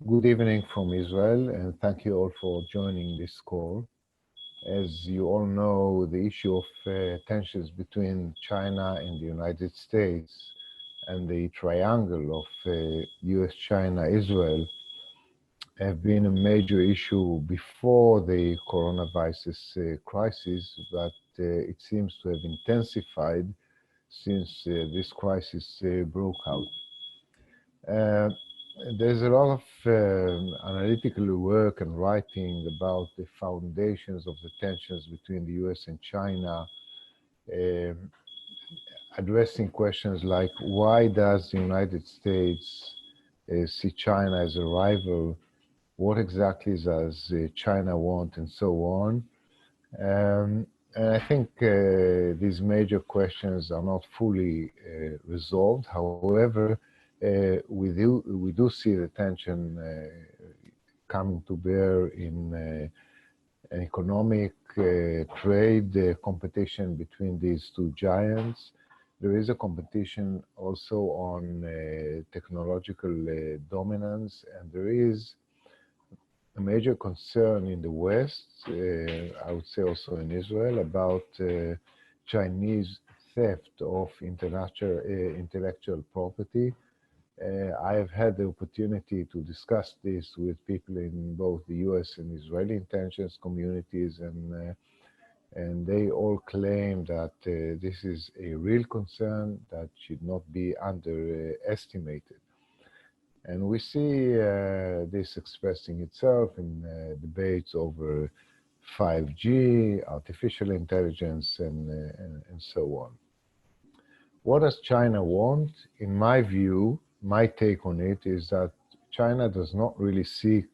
Good evening from Israel, and thank you all for joining this call. As you all know, the issue of tensions between China and the United States and the triangle of US, China, Israel have been a major issue before the coronavirus crisis, but it seems to have intensified since this crisis broke out. Uh, there's a lot of analytical work and writing about the foundations of the tensions between the US and China, um, addressing questions like why does the United States see China as a rival? What exactly does China want, and so on? And I think these major questions are not fully resolved. However, we do see the tension coming to bear in an economic trade competition between these two giants. There is a competition also on technological dominance, and there is a major concern in the West, I would say also in Israel, about Chinese theft of intellectual property. I have had the opportunity to discuss this with people in both the US and Israeli intelligence communities, and they all claim that this is a real concern that should not be underestimated. And we see this expressing itself in debates over 5G, artificial intelligence, and so on. What does China want? In my view, my take on it is that China does not really seek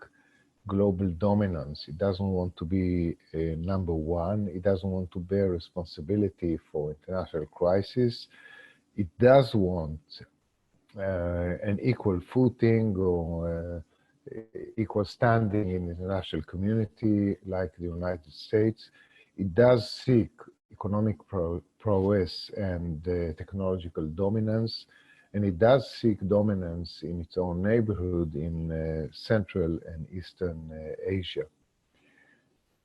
global dominance. It doesn't want to be number one. It doesn't want to bear responsibility for international crisis. It does want an equal footing or equal standing in the international community like the United States. It does seek economic prowess and technological dominance, and it does seek dominance in its own neighborhood in Central and Eastern Asia.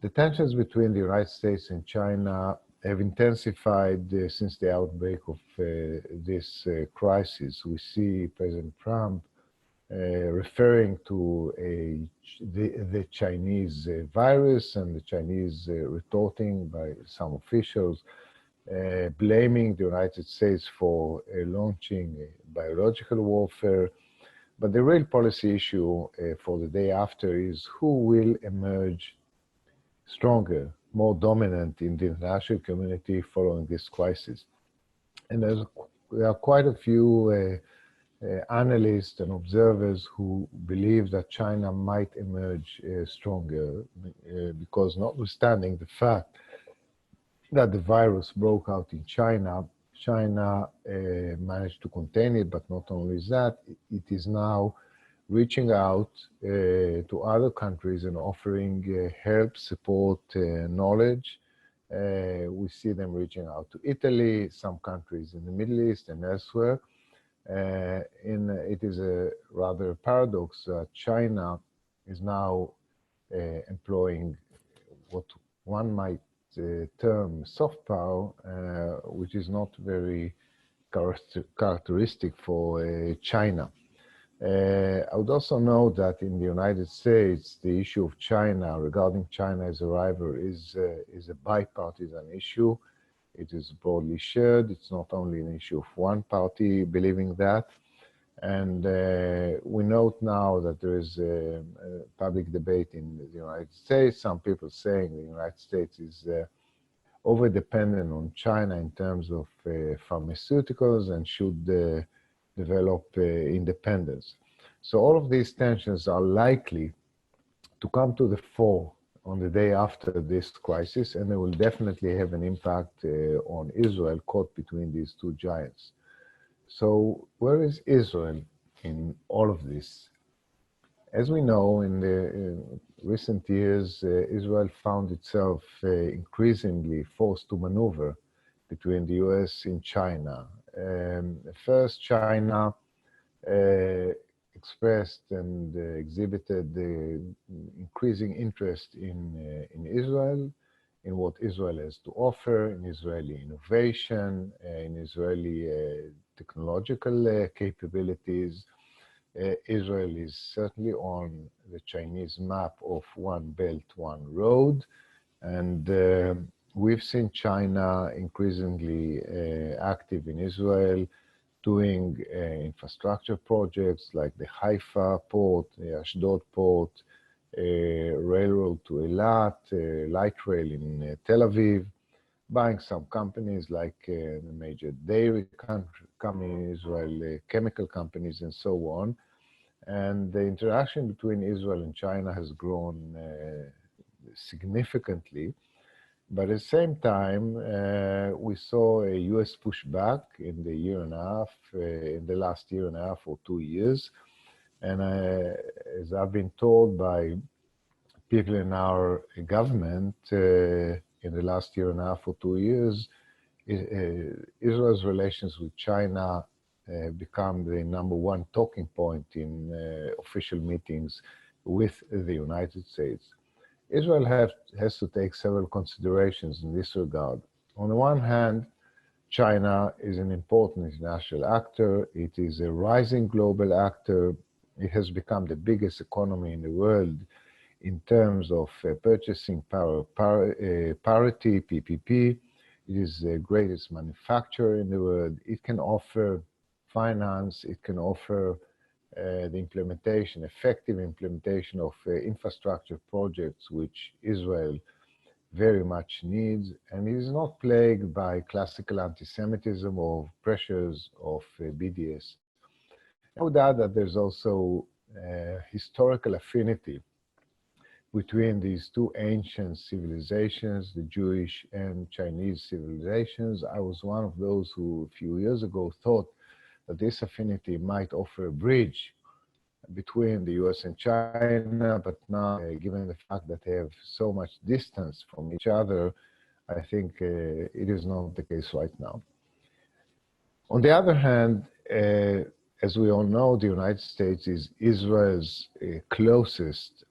The tensions between the United States and China have intensified since the outbreak of this crisis. We see President Trump referring to the Chinese virus and the Chinese retorting by some officials, blaming the United States for launching biological warfare. But the real policy issue for the day after is who will emerge stronger, more dominant in the international community following this crisis. And there are quite a few analysts and observers who believe that China might emerge stronger because notwithstanding the fact that the virus broke out in China, China managed to contain it, but not only that, it is now reaching out to other countries and offering help, support, knowledge. We see them reaching out to Italy, some countries in the Middle East and elsewhere. It is a rather paradox that China is now employing what one might term soft power, which is not very characteristic for China. I would also note that in the United States, the issue of China, regarding China as a rival, is a bipartisan issue. It is broadly shared. It's not only an issue of one party believing that. And we note now that there is a public debate in the United States. Some people saying the United States is over-dependent on China in terms of pharmaceuticals and should develop independence. So all of these tensions are likely to come to the fore on the day after this crisis, and they will definitely have an impact on Israel caught between these two giants. So where is Israel in all of this? As we know, in the recent years, Israel found itself increasingly forced to maneuver between the US and China. First, China expressed and exhibited increasing interest in Israel, in what Israel has to offer, in Israeli innovation, in Israeli technological capabilities. Israel is certainly on the Chinese map of One Belt, One Road, and we've seen China increasingly active in Israel, doing infrastructure projects like the Haifa port, the Ashdod port, railroad to Eilat, light rail in Tel Aviv, buying some companies like the major dairy company in Israel, chemical companies, and so on. And the interaction between Israel and China has grown significantly. But at the same time, we saw a U.S. pushback in the year and a half, in the last year and a half or 2 years. And as I've been told by people in our government, in the last year and a half or 2 years, Israel's relations with China become the #1 talking point in official meetings with the United States. Israel has to take several considerations in this regard. On the one hand, China is an important international actor. It is a rising global actor. It has become the biggest economy in the world in terms of purchasing power parity, PPP. It is the greatest manufacturer in the world. It can offer finance. It can offer the implementation, effective implementation of infrastructure projects, which Israel very much needs, and it is not plagued by classical anti-Semitism or pressures of BDS. I would add that there's also historical affinity between these two ancient civilizations, the Jewish and Chinese civilizations. I was one of those who a few years ago thought that this affinity might offer a bridge between the US and China, but now, given the fact that they have so much distance from each other, I think it is not the case right now. On the other hand, as we all know, the United States is Israel's closest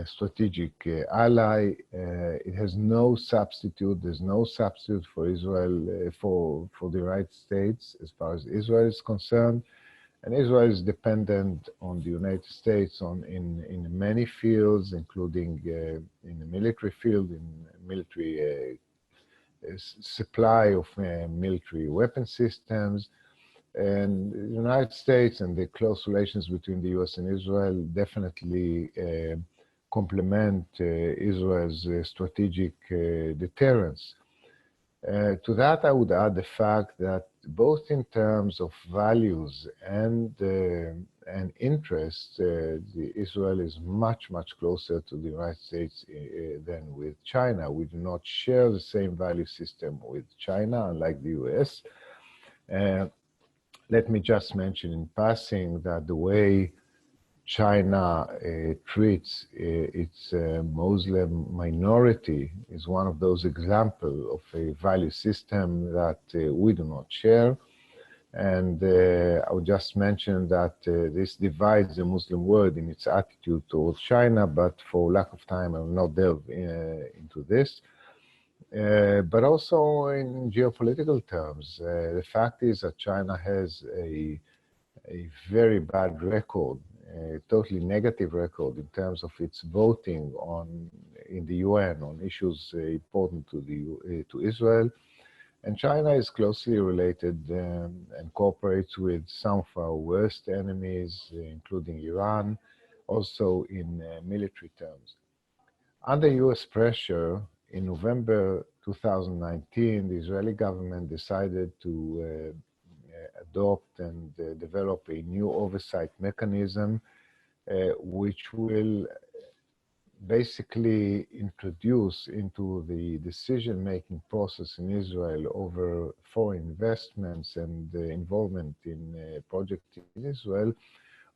strategic ally. It has no substitute. There's no substitute for Israel, for the United States as far as Israel is concerned. And Israel is dependent on the United States in many fields, including in the military field, in military supply of military weapon systems. And the United States and the close relations between the US and Israel definitely complement Israel's strategic deterrence. To that, I would add the fact that both in terms of values and interests, Israel is much, much closer to the United States than with China. We do not share the same value system with China, unlike the US. Let me just mention in passing that the way China treats its Muslim minority is one of those examples of a value system that we do not share. And I would just mention that this divides the Muslim world in its attitude towards China, but for lack of time, I will not delve into this. But also in geopolitical terms, the fact is that China has a very bad record, a totally negative record in terms of its voting in the UN on issues important to Israel. And China is closely related and cooperates with some of our worst enemies, including Iran, also in military terms. Under US pressure, in November 2019, the Israeli government decided to adopt and develop a new oversight mechanism, which will basically introduce into the decision-making process in Israel over foreign investments and involvement in projects in Israel,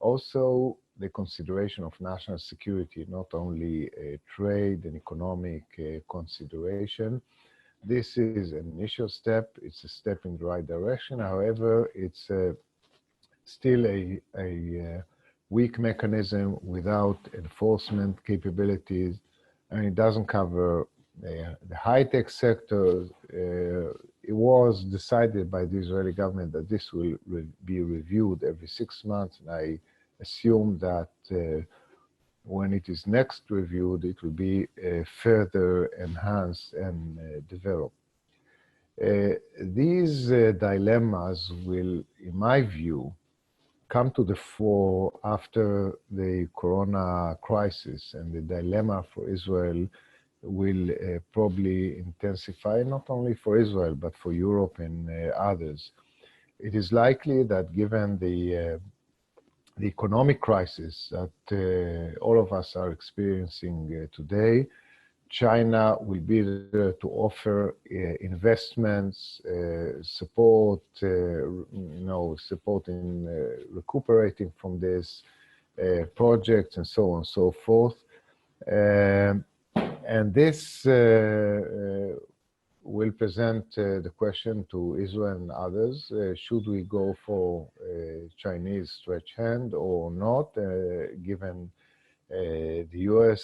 also the consideration of national security, not only trade and economic consideration. This is an initial step. It's a step in the right direction. However, it's still a weak mechanism without enforcement capabilities, and it doesn't cover the high-tech sector. It was decided by the Israeli government that this will be reviewed every 6 months, and I assume that when it is next reviewed, it will be further enhanced and developed. These dilemmas will, in my view, come to the fore after the corona crisis, and the dilemma for Israel will probably intensify, not only for Israel, but for Europe and others. It is likely that given the economic crisis that all of us are experiencing today, China will be there to offer investments, support, support in recuperating from this projects and so on and so forth. And this will present the question to Israel and others, should we go for Chinese stretch hand or not, given the US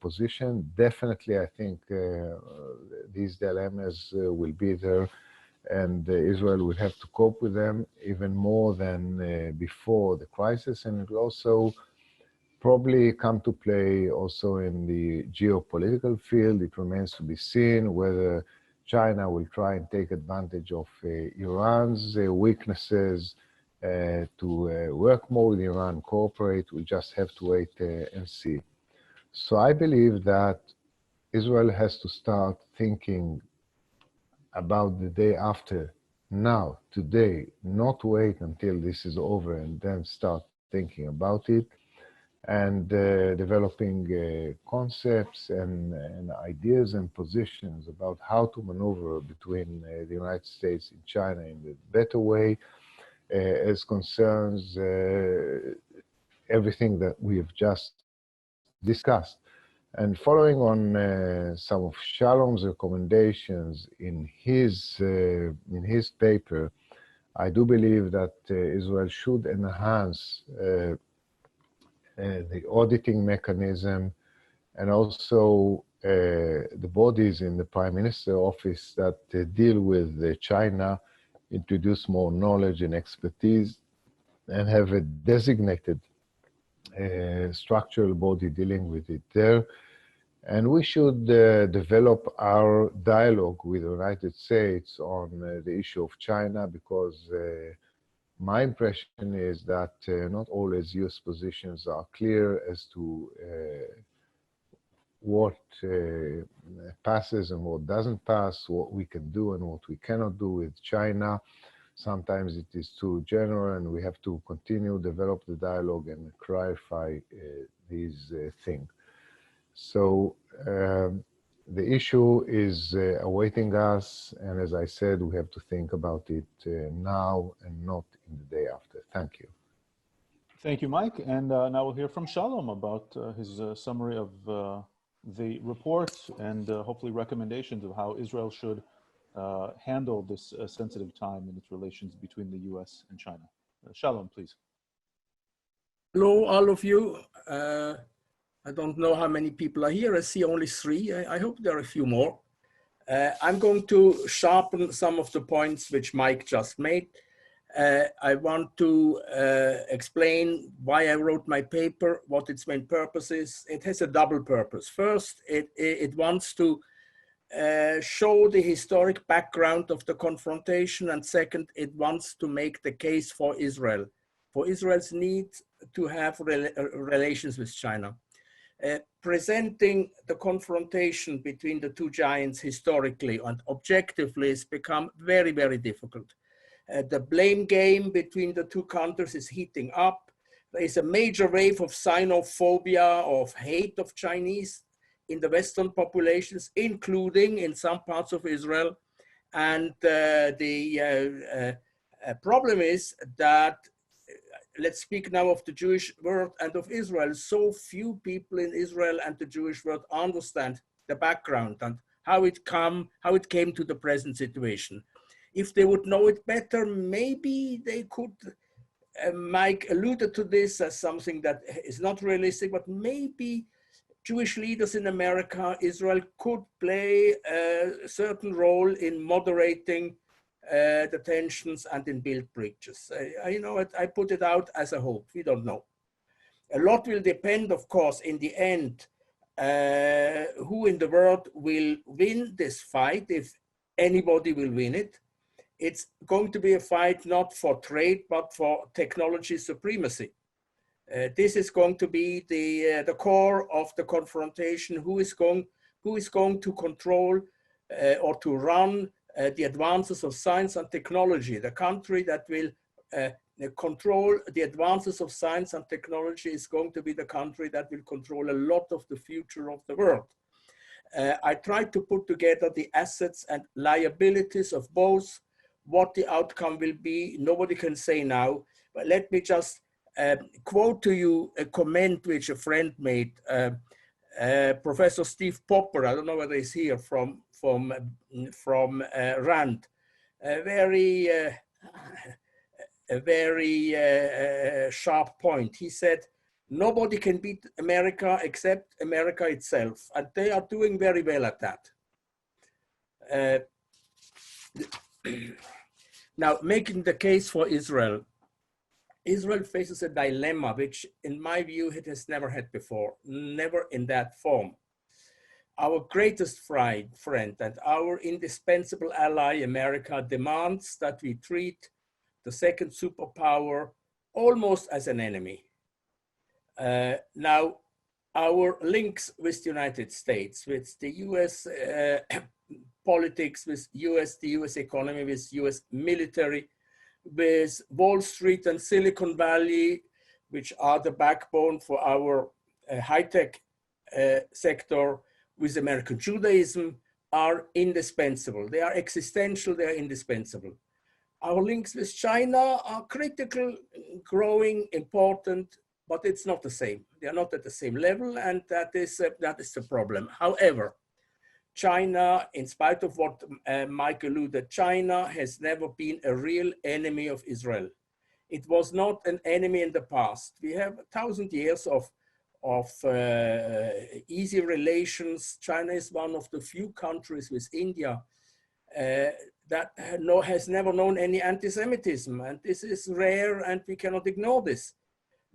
position. Definitely, I think these dilemmas will be there, and Israel will have to cope with them even more than before the crisis, and it will also probably come to play also in the geopolitical field. It remains to be seen whether China will try and take advantage of Iran's weaknesses to work more with Iran, cooperate. We just have to wait and see. So I believe that Israel has to start thinking about the day after, now, today, not wait until this is over and then start thinking about it, and developing concepts and ideas and positions about how to maneuver between the United States and China in a better way, as concerns everything that we have just discussed. And following on some of Shalom's recommendations in his paper, I do believe that Israel should enhance the auditing mechanism, and also the bodies in the Prime Minister office that deal with China, introduce more knowledge and expertise, and have a designated structural body dealing with it there. And we should develop our dialogue with the United States on the issue of China, because my impression is that not always US positions are clear as to what passes and what doesn't pass, what we can do and what we cannot do with China. Sometimes it is too general, and we have to continue to develop the dialogue and clarify these things. So the issue is awaiting us, and as I said, we have to think about it now and not in the day after. Thank you. Thank you, Mike. And now we'll hear from Shalom about his summary of the report and hopefully recommendations of how Israel should handle this sensitive time in its relations between the US and China. Shalom, please. Hello, all of you. I don't know how many people are here. I see only 3. I hope there are a few more. I'm going to sharpen some of the points which Mike just made. I want to explain why I wrote my paper, what its main purpose is. It has a double purpose. First, it wants to show the historic background of the confrontation, and second, it wants to make the case for Israel's need to have relations with China. Presenting the confrontation between the two giants historically and objectively has become very, very difficult. The blame game between the two countries is heating up. There is a major wave of xenophobia, of hate of Chinese in the Western populations, including in some parts of Israel. And the problem is that, let's speak now of the Jewish world and of Israel. So few people in Israel and the Jewish world understand the background and how it came to the present situation. If they would know it better, maybe they could Mike alluded to this as something that is not realistic, but maybe Jewish leaders in America, Israel could play a certain role in moderating the tensions and in build bridges. I put it out as a hope. We don't know. A lot will depend, of course, in the end, who in the world will win this fight, if anybody will win it. It's going to be a fight not for trade, but for technology supremacy. This is going to be the core of the confrontation. Who is going to control or to run the advances of science and technology? The country that will control the advances of science and technology is going to be the country that will control a lot of the future of the world. I tried to put together the assets and liabilities of both. What the outcome will be, nobody can say now, but let me just quote to you a comment which a friend made, Professor Steve Popper, I don't know whether he's here, from RAND, a very sharp point. He said, nobody can beat America except America itself, and they are doing very well at that. Now, making the case for Israel. Israel faces a dilemma which, in my view, it has never had before, never in that form. Our greatest friend and our indispensable ally, America, demands that we treat the second superpower almost as an enemy. Now, our links with the United States, with the US politics, with the US economy, with US military, with Wall Street and Silicon Valley, which are the backbone for our high-tech sector, with American Judaism, are indispensable. They are existential, they are indispensable. Our links with China are critical, growing, important, but it's not the same. They are not at the same level, and that is the problem. However, China, in spite of what Mike alluded, China has never been a real enemy of Israel. It was not an enemy in the past. We have 1,000 years of easy relations. China is one of the few countries with India that has never known any anti-Semitism, and this is rare, and we cannot ignore this.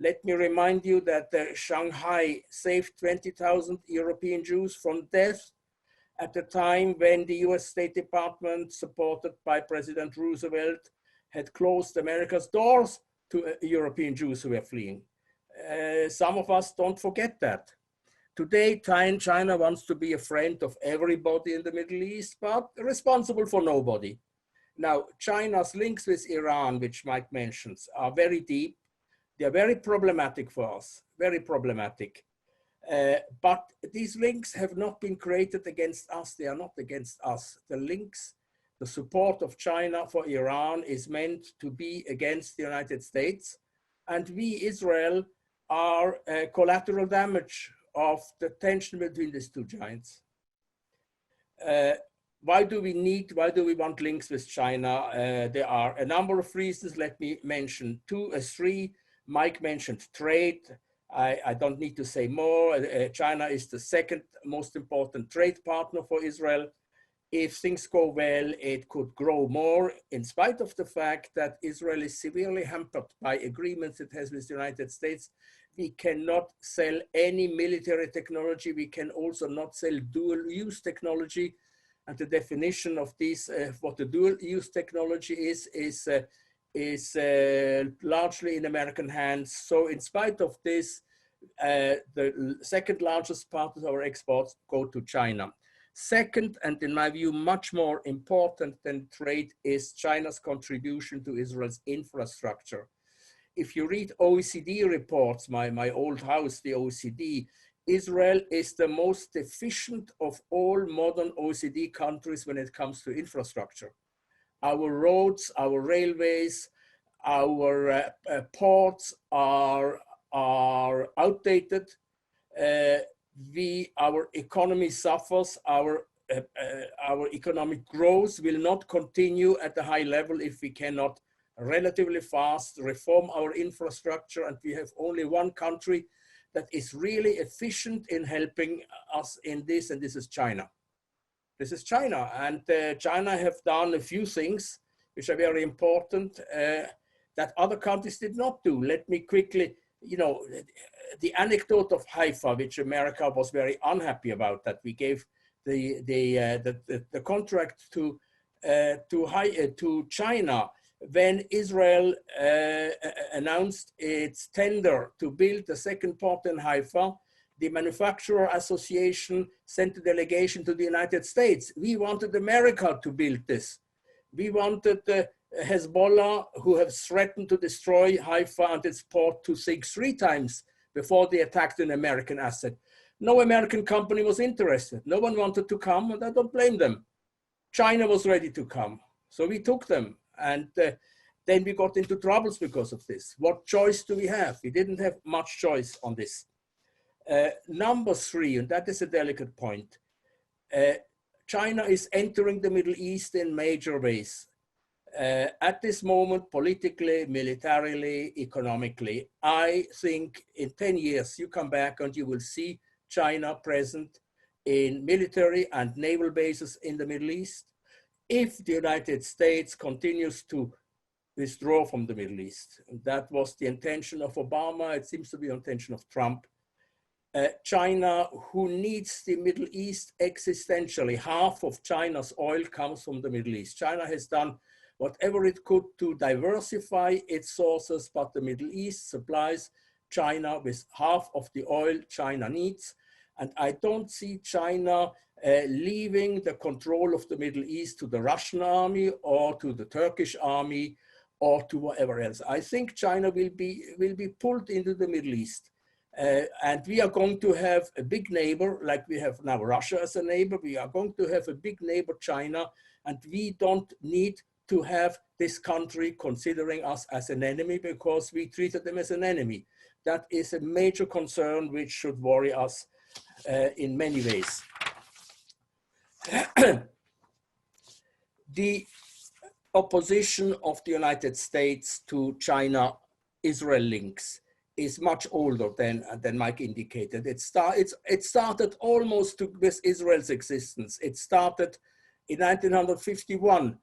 Let me remind you that Shanghai saved 20,000 European Jews from death at the time when the US State Department, supported by President Roosevelt, had closed America's doors to European Jews who were fleeing. Some of us don't forget that. Today, China wants to be a friend of everybody in the Middle East, but responsible for nobody. Now, China's links with Iran, which Mike mentions, are very deep. They are very problematic for us, very problematic. But these links have not been created against us. They are not against us. The links, the support of China for Iran is meant to be against the United States. And we, Israel, are collateral damage of the tension between these two giants. Why do we want links with China? There are a number of reasons. Let me mention three. Mike mentioned trade. I don't need to say more. China is the second most important trade partner for Israel. If things go well, it could grow more, in spite of the fact that Israel is severely hampered by agreements it has with the United States. We cannot sell any military technology. We can also not sell dual-use technology. And the definition of this, what the dual-use technology is largely in American hands. So in spite of this, the second largest part of our exports go to China. Second, and in my view, much more important than trade, is China's contribution to Israel's infrastructure. If you read OECD reports, my old house, the OECD, Israel is the most efficient of all modern OECD countries when it comes to infrastructure. Our roads, our railways, our ports are outdated. Our economy suffers. Our economic growth will not continue at a high level if we cannot relatively fast, reform our infrastructure, and we have only one country that is really efficient in helping us in this, and this is China. This is China, and China have done a few things which are very important that other countries did not do. Let me quickly, the anecdote of Haifa, which America was very unhappy about, that we gave the contract to China when Israel announced its tender to build the second port in Haifa. The Manufacturer Association sent a delegation to the United States. We wanted America to build this. We wanted Hezbollah, who have threatened to destroy Haifa and its port, to think 3 times before they attacked an American asset. No American company was interested. No one wanted to come, and I don't blame them. China was ready to come, so we took them. And then we got into troubles because of this. What choice do we have? We didn't have much choice on this. Number 3, and that is a delicate point. China is entering the Middle East in major ways. At this moment, politically, militarily, economically, I think in 10 years, you come back and you will see China present in military and naval bases in the Middle East. If the United States continues to withdraw from the Middle East, that was the intention of Obama, it seems to be the intention of Trump. China, who needs the Middle East existentially, half of China's oil comes from the Middle East. China has done whatever it could to diversify its sources, but the Middle East supplies China with half of the oil China needs. And I don't see China leaving the control of the Middle East to the Russian army or to the Turkish army or to whatever else. I think China will be pulled into the Middle East. And we are going to have a big neighbor, like we have now Russia as a neighbor. We are going to have a big neighbor, China, and we don't need to have this country considering us as an enemy because we treated them as an enemy. That is a major concern which should worry us in many ways. The opposition of the United States to China-Israel links is much older than Mike indicated. It started almost with Israel's existence. It started in 1951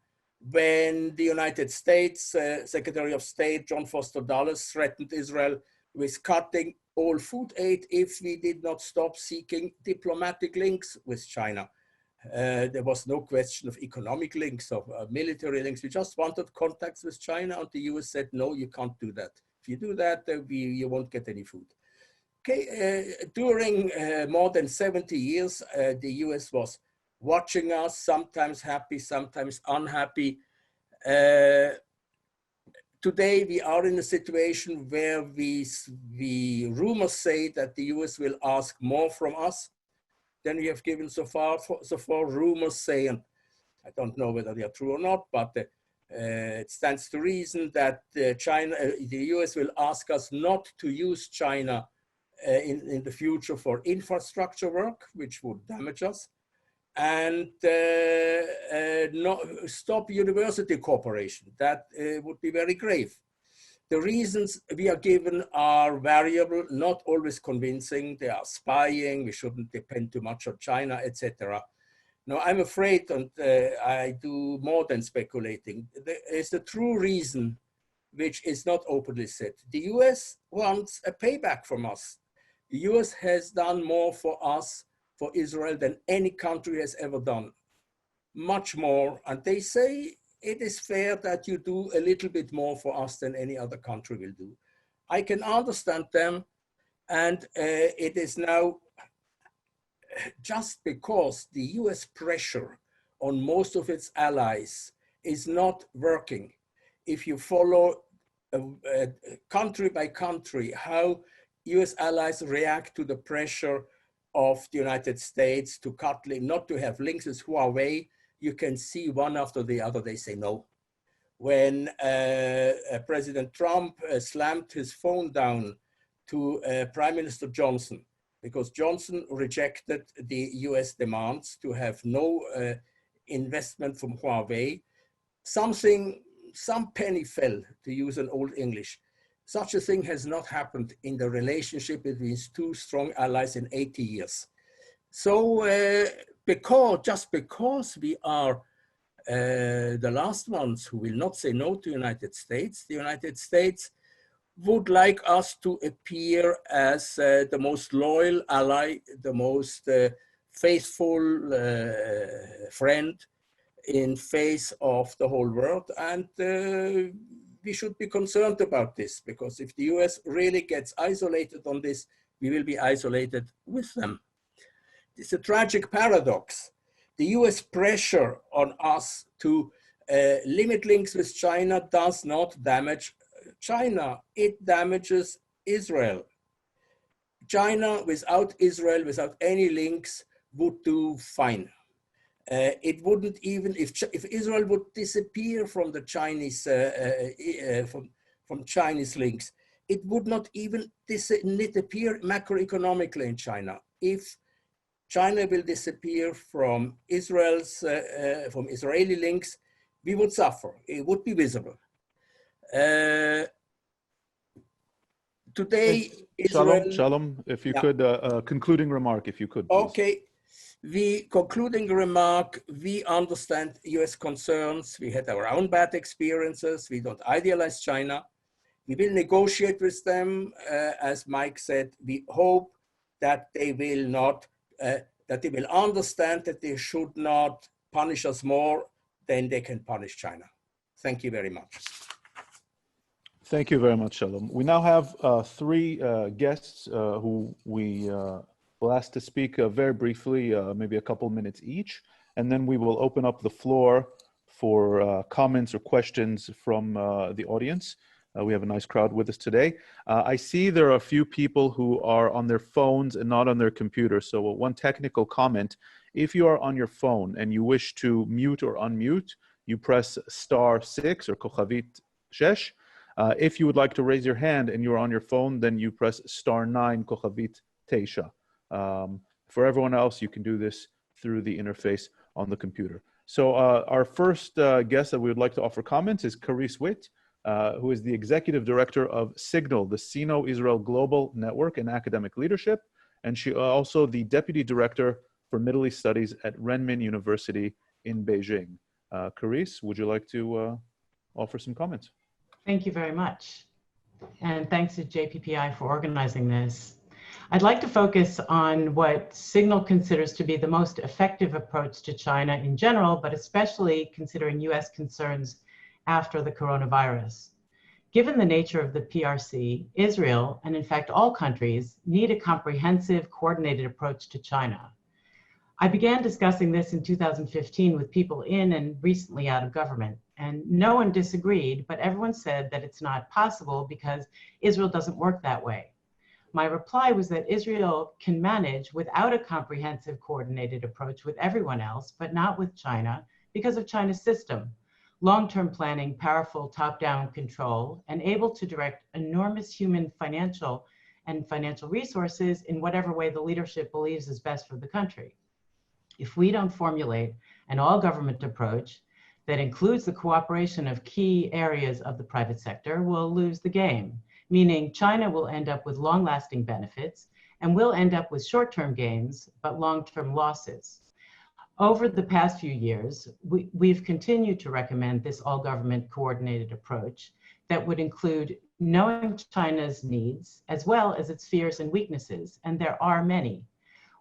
when the United States Secretary of State John Foster Dulles threatened Israel with cutting all food aid if we did not stop seeking diplomatic links with China. There was no question of economic links, of military links. We just wanted contacts with China, and the US said, no, you can't do that. If you do that, you won't get any food. Okay, during more than 70 years, the US was watching us, sometimes happy, sometimes unhappy. Today, we are in a situation where rumors say that the US will ask more from us than we have given so far. Rumors say, and I don't know whether they are true or not, but it stands to reason that the US will ask us not to use China in the future for infrastructure work, which would damage us, and stop university cooperation. That would be very grave. The reasons we are given are variable, not always convincing. They are spying, we shouldn't depend too much on China, etc. Now, I'm afraid, and I do more than speculating, there is the true reason which is not openly said. The US wants a payback from us. The US has done more for us, for Israel, than any country has ever done. Much more, and they say it is fair that you do a little bit more for us than any other country will do. I can understand them, and it is now just because the US pressure on most of its allies is not working. If you follow country by country how US allies react to the pressure of the United States to cut, not to have links with Huawei, you can see one after the other, they say no. When President Trump slammed his phone down to Prime Minister Johnson, because Johnson rejected the US demands to have no investment from Huawei, something some penny fell, to use an old English. Such a thing has not happened in the relationship between two strong allies in 80 years. So just because we are the last ones who will not say no to the United States would like us to appear as the most loyal ally, the most faithful friend in face of the whole world. And we should be concerned about this, because if the US really gets isolated on this, we will be isolated with them. It's a tragic paradox. The US pressure on us to limit links with China does not damage China, it damages Israel. China without Israel, without any links, would do fine. It wouldn't even, if Israel would disappear from the Chinese, from Chinese links, it would not even disappear macroeconomically in China. If China will disappear from Israel's, from Israeli links, we would suffer. It would be visible. Today, Israel, Shalom, if you could, concluding remark, if you could, please. Okay. Concluding remark, we understand US concerns. We had our own bad experiences. We don't idealize China. We will negotiate with them. As Mike said, we hope that they will not, that they will understand that they should not punish us more than they can punish China. Thank you very much. Thank you very much, Shalom. We now have three guests who we will ask to speak very briefly, maybe a couple minutes each, and then we will open up the floor for comments or questions from the audience. We have a nice crowd with us today. I see there are a few people who are on their phones and not on their computer. So one technical comment, if you are on your phone and you wish to mute or unmute, you press *6 or kochavit 6. If you would like to raise your hand and you're on your phone, then you press *9 kochavit 9. For everyone else, you can do this through the interface on the computer. So our first guest that we would like to offer comments is Carice Witt, who is the Executive Director of Signal, the Sino-Israel Global Network in Academic Leadership, and she also the Deputy Director for Middle East Studies at Renmin University in Beijing. Carice, would you like to offer some comments? Thank you very much. And thanks to JPPI for organizing this. I'd like to focus on what Signal considers to be the most effective approach to China in general, but especially considering US concerns after the coronavirus. Given the nature of the PRC, Israel, and in fact all countries, need a comprehensive, coordinated approach to China. I began discussing this in 2015 with people in and recently out of government, and no one disagreed, but everyone said that it's not possible because Israel doesn't work that way. My reply was that Israel can manage without a comprehensive, coordinated approach with everyone else, but not with China because of China's system. Long-term planning, powerful top-down control, and able to direct enormous human financial resources in whatever way the leadership believes is best for the country. If we don't formulate an all-government approach that includes the cooperation of key areas of the private sector, we'll lose the game, meaning China will end up with long-lasting benefits and we'll end up with short-term gains, but long-term losses. Over the past few years, we've continued to recommend this all-government coordinated approach that would include knowing China's needs as well as its fears and weaknesses, and there are many.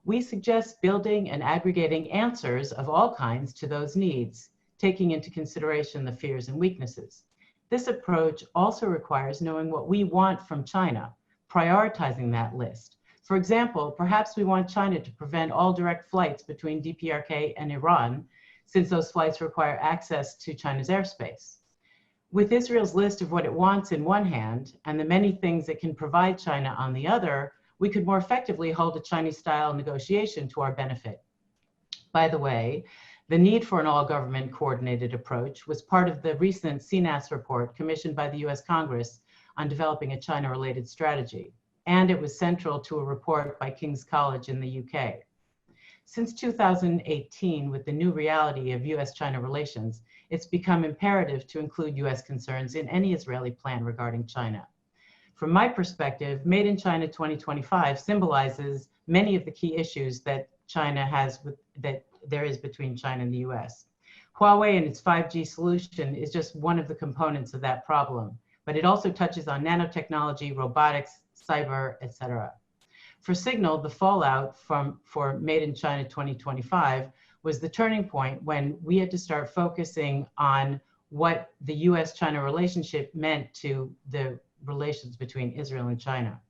We suggest building and aggregating answers of all kinds to those needs, taking into consideration the fears and weaknesses. This approach also requires knowing what we want from China, prioritizing that list. For example, perhaps we want China to prevent all direct flights between DPRK and Iran, since those flights require access to China's airspace. With Israel's list of what it wants in one hand and the many things it can provide China on the other, we could more effectively hold a Chinese-style negotiation to our benefit. By the way, the need for an all-government coordinated approach was part of the recent CNAS report commissioned by the US Congress on developing a China-related strategy, and it was central to a report by King's College in the UK. Since 2018, with the new reality of US-China relations, it's become imperative to include US concerns in any Israeli plan regarding China. From my perspective, Made in China 2025 symbolizes many of the key issues that China has that there is between China and the US. Huawei and its 5G solution is just one of the components of that problem, but it also touches on nanotechnology, robotics, cyber, etc. For Signal, the fallout for Made in China 2025 was the turning point when we had to start focusing on what the US-China relationship meant to the relations between Israel and China.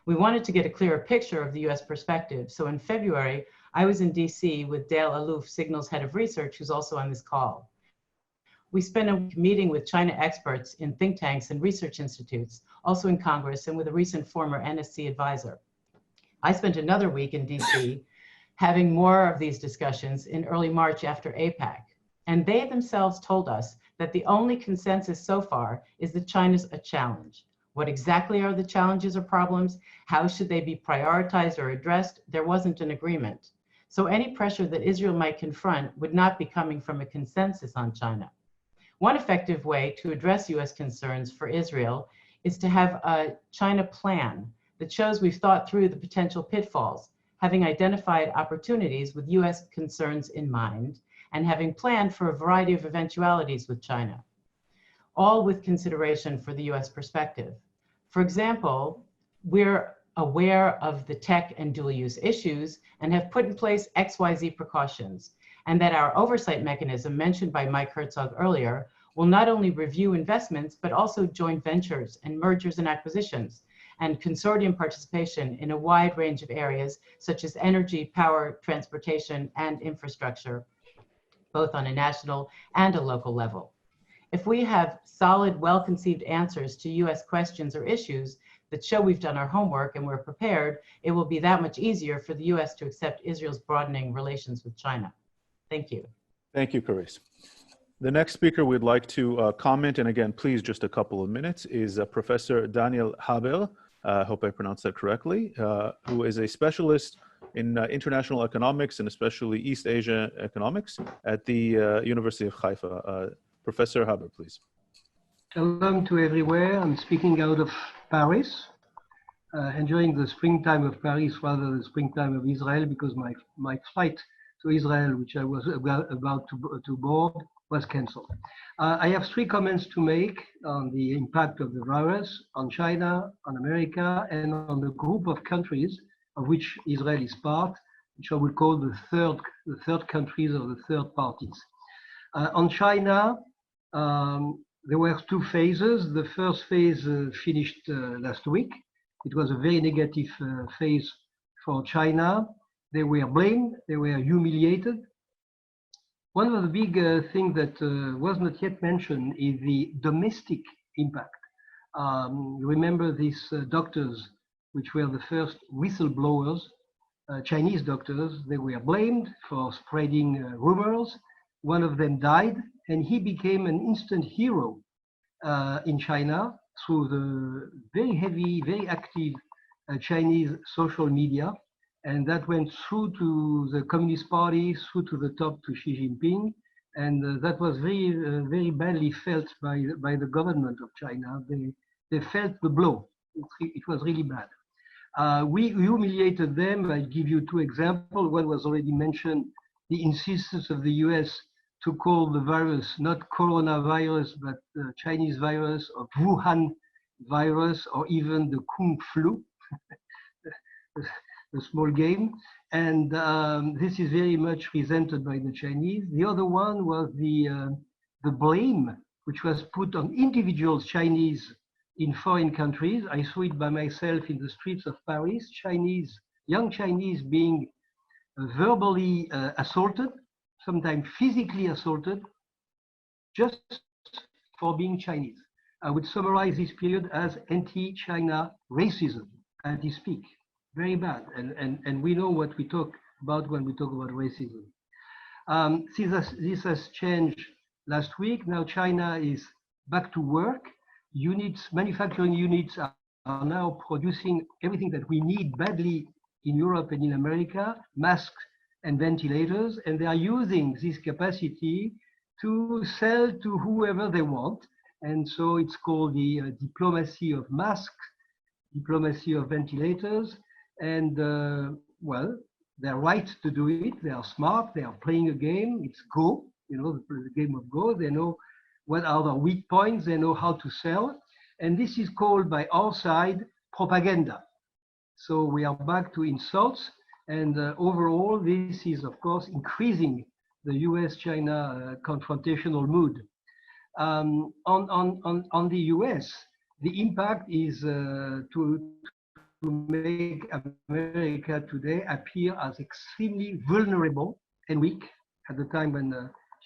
We wanted to get a clearer picture of the US perspective. So in February, I was in DC with Dale Aloof, Signal's head of research, who's also on this call. We spent a week meeting with China experts in think tanks and research institutes, also in Congress, and with a recent former NSC advisor. I spent another week in DC having more of these discussions in early March after APAC. And they themselves told us that the only consensus so far is that China's a challenge. What exactly are the challenges or problems? How should they be prioritized or addressed? There wasn't an agreement. So any pressure that Israel might confront would not be coming from a consensus on China. One effective way to address US concerns for Israel is to have a China plan that shows we've thought through the potential pitfalls, having identified opportunities with US concerns in mind, and having planned for a variety of eventualities with China, all with consideration for the US perspective. For example, we're aware of the tech and dual use issues and have put in place XYZ precautions, and that our oversight mechanism mentioned by Mike Herzog earlier will not only review investments, but also joint ventures and mergers and acquisitions, and consortium participation in a wide range of areas such as energy, power, transportation, and infrastructure, both on a national and a local level. If we have solid, well-conceived answers to US questions or issues that show we've done our homework and we're prepared, it will be that much easier for the US to accept Israel's broadening relations with China. Thank you. Thank you, Carice. The next speaker we'd like to comment, and again, please, just a couple of minutes, is Professor Daniel Haber. I hope I pronounced that correctly, who is a specialist in international economics and especially East Asia economics at the University of Haifa. Professor Haber, please. Shalom to everywhere. I'm speaking out of Paris, enjoying the springtime of Paris rather than the springtime of Israel, because my flight to Israel, which I was about to board, was cancelled. I have 3 comments to make on the impact of the virus on China, on America, and on the group of countries of which Israel is part, which I would call the third countries or the third parties. On China, there were 2 phases. The first phase finished last week. It was a very negative phase for China. They were blamed, they were humiliated. One of the big things that was not yet mentioned is the domestic impact. You remember these doctors, which were the first whistleblowers, Chinese doctors. They were blamed for spreading rumors. One of them died, and he became an instant hero in China through the very heavy, very active Chinese social media. And that went through to the Communist Party, through to the top to Xi Jinping. And that was very, very badly felt by the government of China. They felt the blow. It was really bad. We humiliated them. I'll give you 2 examples. One was already mentioned, the insistence of the US to call the virus not coronavirus, but Chinese virus, or Wuhan virus, or even the Kung flu. A small game, and this is very much resented by the Chinese. The other one was the blame which was put on individuals Chinese in foreign countries. I saw it by myself in the streets of Paris, young Chinese being verbally assaulted, sometimes physically assaulted, just for being Chinese. I would summarize this period as anti-China racism as we speak. Very bad, and we know what we talk about when we talk about racism. This has changed last week. Now China is back to work. Manufacturing units are now producing everything that we need badly in Europe and in America, masks and ventilators, and they are using this capacity to sell to whoever they want. And so it's called the diplomacy of masks, diplomacy of ventilators. And well, they're right to do it. They are smart. They are playing a game. It's Go, the game of Go. They know what are the weak points. They know how to sell. And this is called by our side propaganda. So we are back to insults. And overall, this is, of course, increasing the US-China confrontational mood. On the US, the impact is to make America today appear as extremely vulnerable and weak at the time when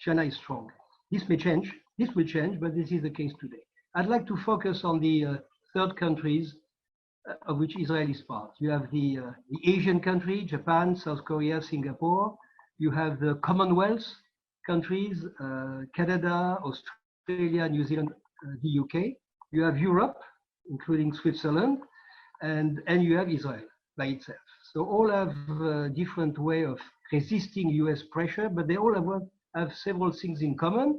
China is strong. This may change, this will change, but this is the case today. I'd like to focus on the third countries of which Israel is part. You have the Asian country, Japan, South Korea, Singapore. You have the Commonwealth countries, Canada, Australia, New Zealand, the UK. You have Europe, including Switzerland, and you have Israel by itself. So all have a different way of resisting US pressure, but they all have several things in common.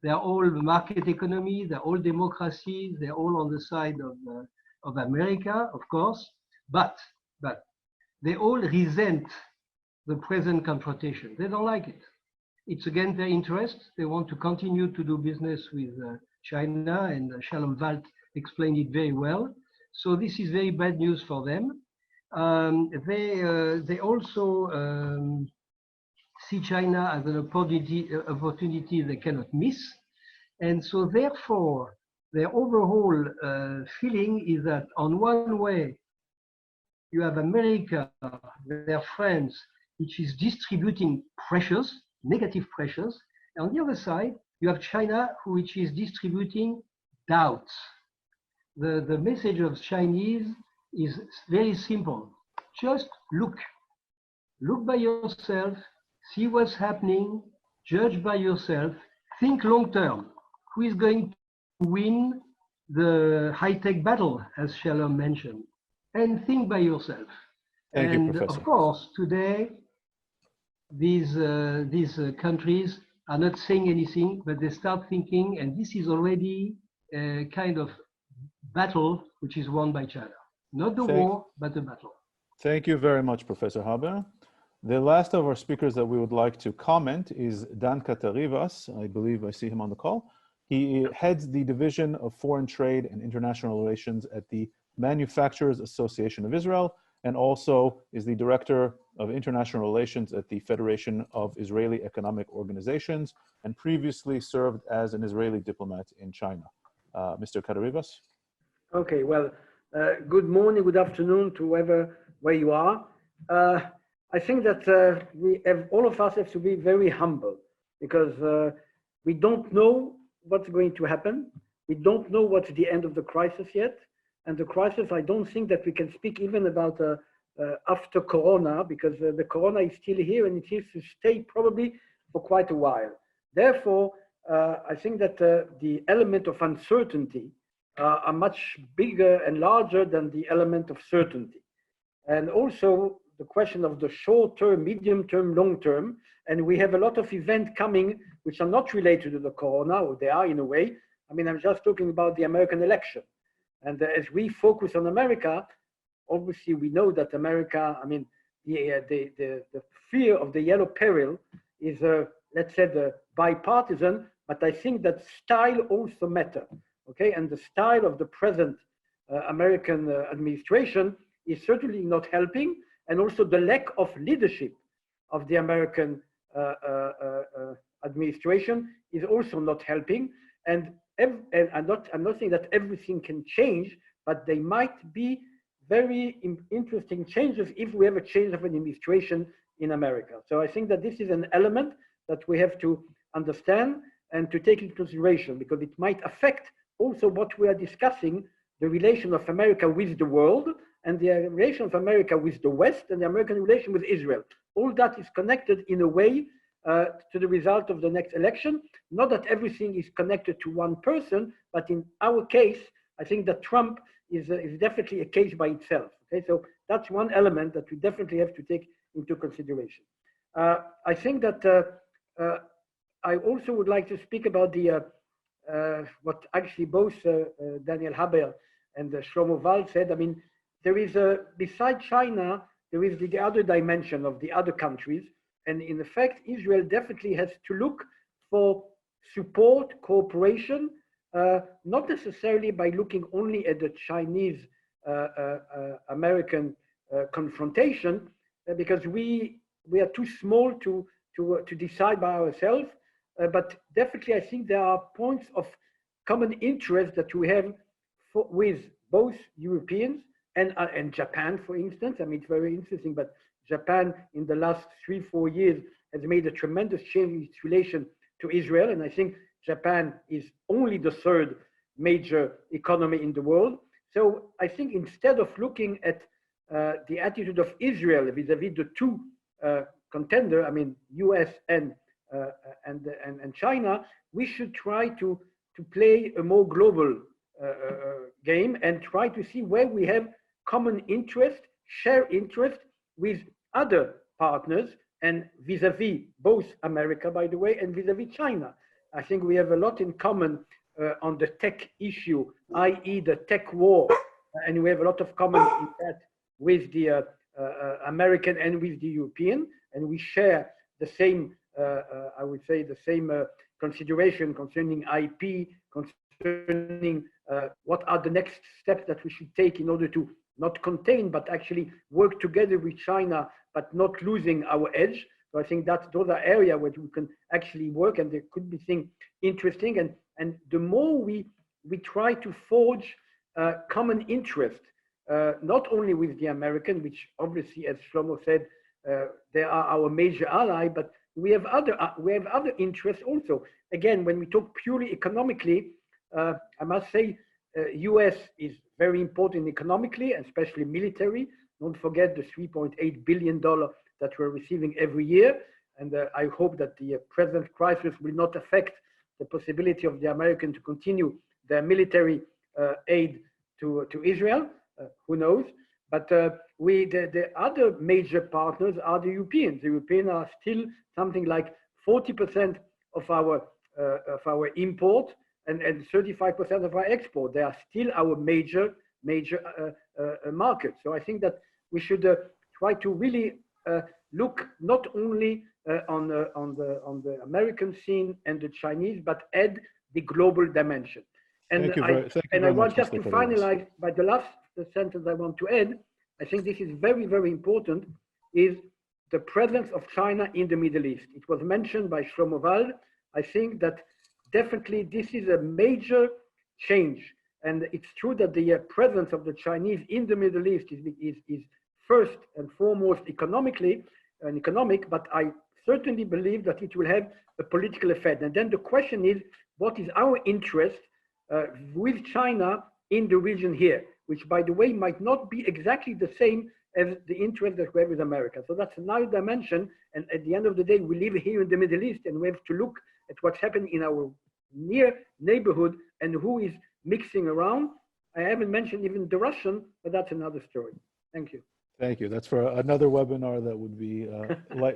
They're all market economy, they're all democracies, they're all on the side of America, of course, but they all resent the present confrontation. They don't like it. It's against their interest. They want to continue to do business with China, and Shalom Wald explained it very well. So this is very bad news for them. They also see China as an opportunity they cannot miss. And so therefore, their overall feeling is that on one way, you have America, their friends, which is distributing pressures, negative pressures. And on the other side, you have China, which is distributing doubts. The message of Chinese is very simple. Just look by yourself, see what's happening, judge by yourself, think long term. Who is going to win the high-tech battle, as Shalom mentioned? And think by yourself. Thank you, Professor. Of course, today, these countries are not saying anything, but they start thinking, and this is already a kind of battle which is won by China. Not the war, but the battle. Thank you very much, Professor Haber. The last of our speakers that we would like to comment is Dan Katarivas. I believe I see him on the call. He heads the Division of Foreign Trade and International Relations at the Manufacturers Association of Israel, and also is the Director of International Relations at the Federation of Israeli Economic Organizations, and previously served as an Israeli diplomat in China. Mr. Katarivas? Okay, well, good morning, good afternoon to where you are. I think that all of us have to be very humble, because we don't know what's going to happen. We don't know what's the end of the crisis yet. And the crisis, I don't think that we can speak even about after Corona, because the Corona is still here and it is to stay probably for quite a while. Therefore, I think that the element of uncertainty are much bigger and larger than the element of certainty. And also the question of the short term, medium term, long term. And we have a lot of events coming which are not related to the Corona, or they are in a way. I mean, I'm just talking about the American election. And as we focus on America, obviously we know that America, I mean, the fear of the yellow peril is, let's say, the bipartisan, but I think that style also matters, okay? And the style of the present American administration is certainly not helping, and also the lack of leadership of the American administration is also not helping. And I'm not saying that everything can change, but they might be very interesting changes if we have a change of an administration in America. So I think that this is an element that we have to understand and to take into consideration, because it might affect also what we are discussing, the relation of America with the world, and the relation of America with the West, and the American relation with Israel. All that is connected in a way to the result of the next election. Not that everything is connected to one person, but in our case, I think that Trump is definitely a case by itself. Okay, so that's one element that we definitely have to take into consideration. I think that I also would like to speak about the what actually both Daniel Haber and Shlomo Wald said. I mean, there is beside China, there is the other dimension of the other countries, and in effect, Israel definitely has to look for support, cooperation, not necessarily by looking only at the Chinese American confrontation, because we are too small to decide by ourselves. But definitely, I think there are points of common interest that we have with both Europeans and Japan, for instance. I mean, it's very interesting, but Japan in the last 3-4 years has made a tremendous change in its relation to Israel. And I think Japan is only the third major economy in the world. So I think instead of looking at the attitude of Israel vis-a-vis the two contender, I mean, US and China, we should try to play a more global game and try to see where we have common interest, share interest with other partners, and vis-a-vis both America, by the way, and vis-a-vis China. I think we have a lot in common on the tech issue, i.e. the tech war, and we have a lot of common in that with the American and with the European, and we share the same, I would say, the same consideration concerning IP, concerning what are the next steps that we should take in order to not contain, but actually work together with China, but not losing our edge. So I think that those are areas where we can actually work, and there could be things interesting. And the more we try to forge common interest, not only with the American, which obviously, as Shlomo said, they are our major ally, but we have other interests also. Again, when we talk purely economically, I must say, US is very important economically, and especially military. Don't forget the $3.8 billion that we're receiving every year. And I hope that the present crisis will not affect the possibility of the Americans to continue their military aid to Israel. Who knows? But the other major partners are the Europeans. The Europeans are still something like 40% of our import and 35% of our export. They are still our major market. So I think that we should try to really look not only on the American scene and the Chinese, but add the global dimension. And I want just to finalize by the last sentence I want to add. I think this is very, very important, is the presence of China in the Middle East. It was mentioned by Shlomo Wald. I think that definitely this is a major change. And it's true that the presence of the Chinese in the Middle East is first and foremost economic, but I certainly believe that it will have a political effect. And then the question is, what is our interest with China in the region here, which, by the way, might not be exactly the same as the interest that we have with America. So that's another dimension. And at the end of the day, we live here in the Middle East, and we have to look at what's happening in our near neighborhood and who is mixing around. I haven't mentioned even the Russian, but that's another story. Thank you. Thank you. That's for another webinar that would be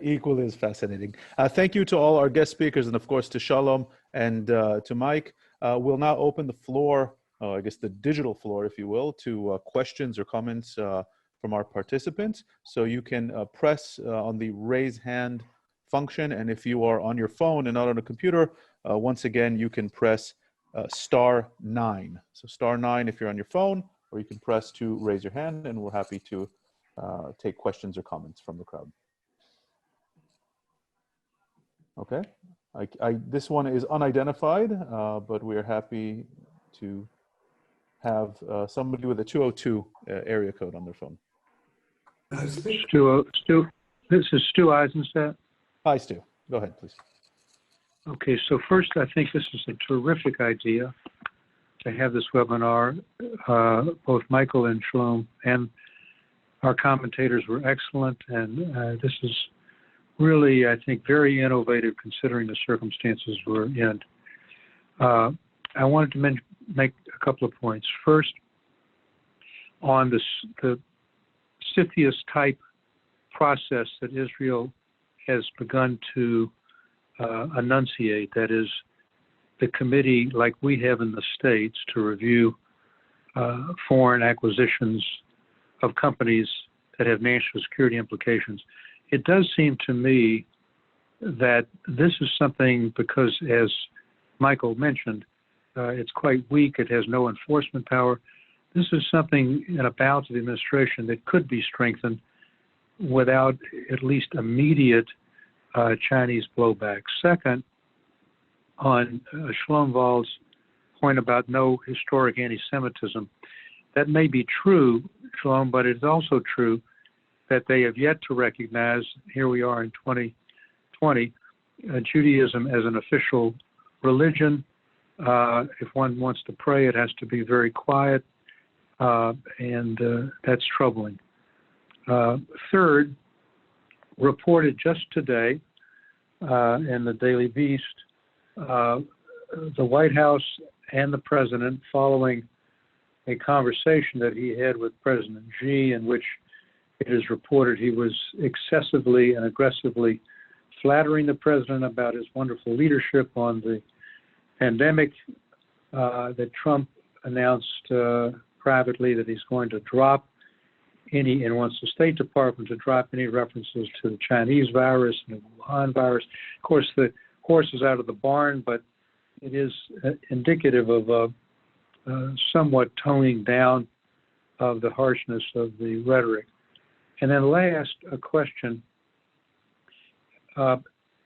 equally as fascinating. Thank you to all our guest speakers, and of course to Shalom and to Mike. We'll now open the floor, I guess the digital floor, if you will, to questions or comments from our participants. So you can press on the raise hand function, and if you are on your phone and not on a computer, once again, you can press *9. So *9 if you're on your phone, or you can press to raise your hand, and we're happy to take questions or comments from the crowd. Okay, this one is unidentified, but we are happy to have somebody with a 202 area code on their phone. Stu, this is Stu Eisenstadt. Hi, Stu. Go ahead, please. Okay, so first, I think this is a terrific idea to have this webinar. Both Michael and Shalom and our commentators were excellent, and this is really, I think, very innovative considering the circumstances we're in. I wanted to make a couple of points. First, on the CFIUS type process that Israel has begun to enunciate. That is, the committee, like we have in the States, to review foreign acquisitions of companies that have national security implications. It does seem to me that this is something, because as Michael mentioned, it's quite weak, it has no enforcement power. This is something in about the administration that could be strengthened without at least immediate Chinese blowback. Second, on Shalom Wald's point about no historic anti-Semitism, that may be true, Shalom, but it's also true that they have yet to recognize, here we are in 2020, Judaism as an official religion. If one wants to pray, it has to be very quiet, and that's troubling. Third, reported just today in the Daily Beast, the White House and the President, following a conversation that he had with President Xi, in which it is reported he was excessively and aggressively flattering the President about his wonderful leadership on the pandemic, that Trump announced privately that he's going to drop any, and wants the State Department to drop any references to the Chinese virus and the Wuhan virus. Of course, the horse is out of the barn, but it is indicative of somewhat toning down of the harshness of the rhetoric. And then last, a question.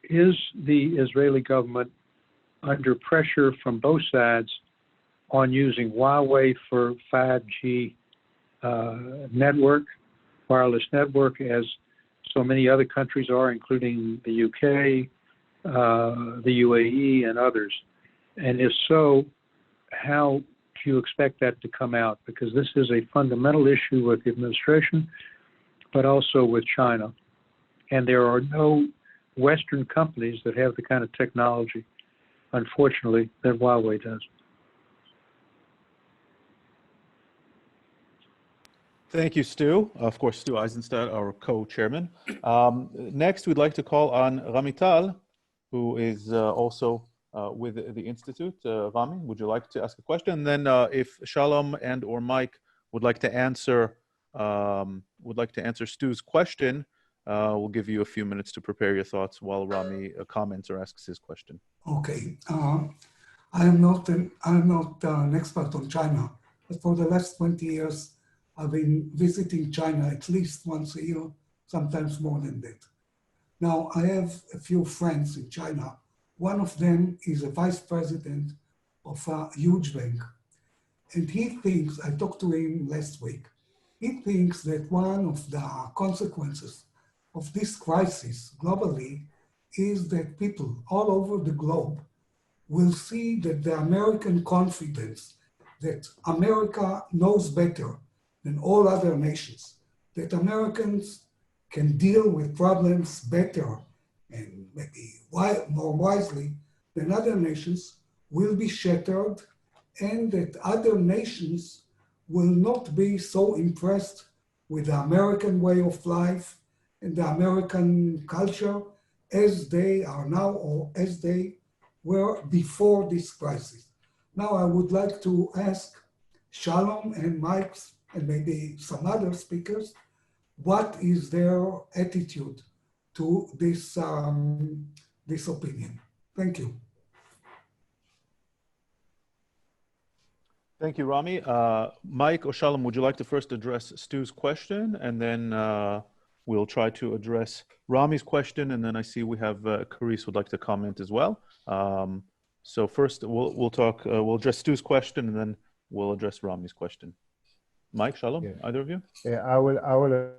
Is the Israeli government under pressure from both sides on using Huawei for 5G network, wireless network, as so many other countries are, including the UK, the UAE, and others? And if so, how do you expect that to come out? Because this is a fundamental issue with the administration, but also with China. And there are no Western companies that have the kind of technology, unfortunately, that Huawei does. Thank you, Stu. Of course, Stu Eisenstadt, our co-chairman. Next, we'd like to call on Ramital, who is also with the Institute. Rami, would you like to ask a question? And then if Shalom and or Mike would like to answer Stu's question, we'll give you a few minutes to prepare your thoughts while Rami comments or asks his question. Okay. I'm not an expert on China, but for the last 20 years, I've been visiting China at least once a year, sometimes more than that. Now, I have a few friends in China. One of them is a vice president of a huge bank. And he thinks, I talked to him last week, he thinks that one of the consequences of this crisis globally is that people all over the globe will see that the American confidence that America knows better than all other nations, that Americans can deal with problems better and maybe more wisely than other nations, will be shattered, and that other nations will not be so impressed with the American way of life and the American culture as they are now or as they were before this crisis. Now I would like to ask Shalom and Mike and maybe some other speakers, what is their attitude to this, this opinion? Thank you. Thank you, Rami. Mike or Shalom, would you like to first address Stu's question, and then we'll try to address Rami's question, and then I see we have Carice would like to comment as well. So first, we'll address Stu's question, and then we'll address Rami's question. Mike, Shalom, either of you? Yeah, I will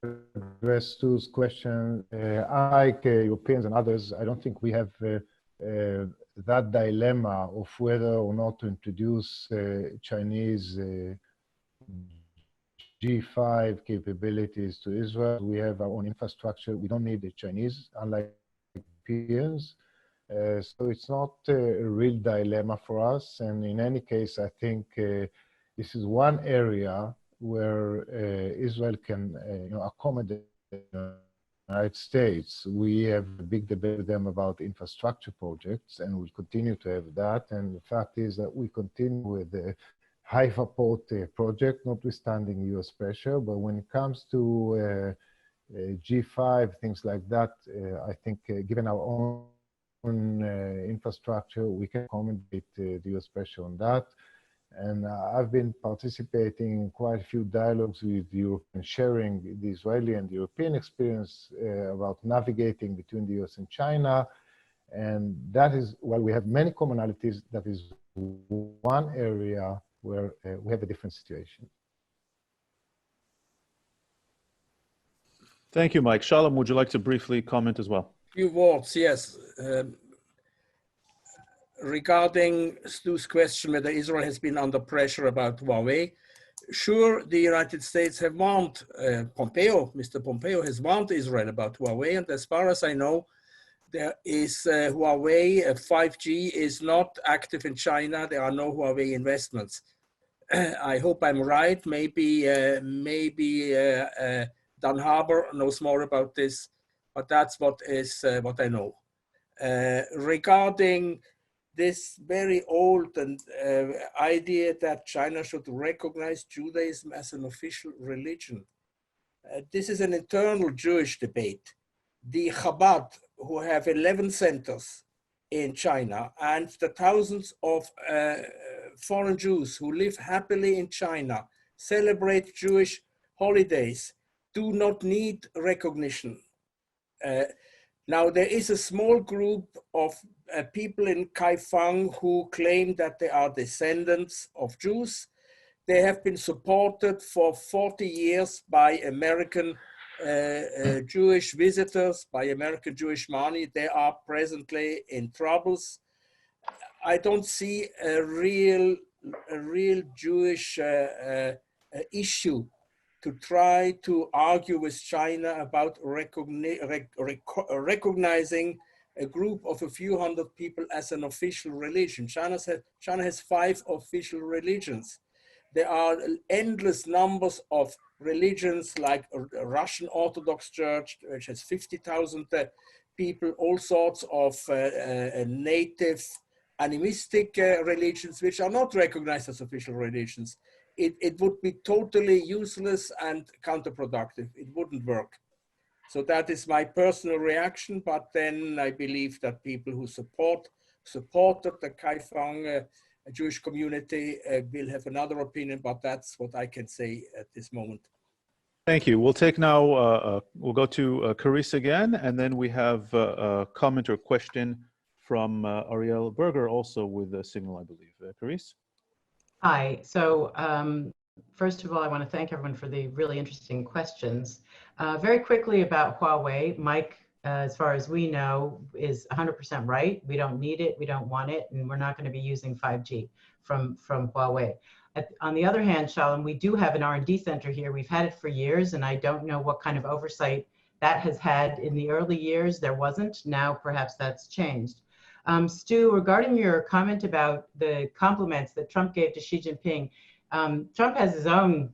address Stu's question. Unlike Europeans and others, I don't think we have that dilemma of whether or not to introduce Chinese G5 capabilities to Israel. We have our own infrastructure. We don't need the Chinese, unlike Europeans. So it's not a real dilemma for us. And in any case, I think this is one area where Israel can accommodate the United States. We have a big debate with them about infrastructure projects, and we'll continue to have that. And the fact is that we continue with the Haifa Port project, notwithstanding US pressure. But when it comes to G5, things like that, I think given our own infrastructure, we can accommodate the US pressure on that. And I've been participating in quite a few dialogues with Europe and sharing the Israeli and the European experience about navigating between the US and China. And that is, while we have many commonalities, that is one area where we have a different situation. Thank you, Mike. Shalom, would you like to briefly comment as well? Few words, yes. Regarding Stu's question whether Israel has been under pressure about Huawei, sure, the United States have warned Mr. Pompeo has warned Israel about Huawei, and as far as I know, there is Huawei 5G is not active in China. There are no Huawei investments. I hope I'm right. Maybe Dan Harbour knows more about this, but that's what I know. Regarding this very old idea that China should recognize Judaism as an official religion. This is an internal Jewish debate. The Chabad, who have 11 centers in China, and the thousands of foreign Jews who live happily in China, celebrate Jewish holidays, do not need recognition. Now, there is a small group of people in Kaifeng who claim that they are descendants of Jews. They have been supported for 40 years by American Jewish visitors, by American Jewish money. They are presently in troubles. I don't see a real Jewish issue to try to argue with China about recognizing a group of a few hundred people as an official religion. China has 5 official religions. There are endless numbers of religions, like a Russian Orthodox Church, which has 50,000 people, all sorts of native animistic religions, which are not recognized as official religions. It would be totally useless and counterproductive. It wouldn't work. So that is my personal reaction, but then I believe that people who supported the Kaifeng Jewish community will have another opinion, but that's what I can say at this moment. Thank you. We'll take now, we'll go to Carice again, and then we have a comment or question from Ariel Berger, also with a signal, I believe. Carice? Hi. So first of all, I want to thank everyone for the really interesting questions. Very quickly about Huawei, Mike, as far as we know, is 100% right. We don't need it, we don't want it, and we're not going to be using 5G from Huawei. On the other hand, Shalom, we do have an R&D center here. We've had it for years, and I don't know what kind of oversight that has had. In the early years, there wasn't. Now, perhaps that's changed. Stu, regarding your comment about the compliments that Trump gave to Xi Jinping, Trump has his own,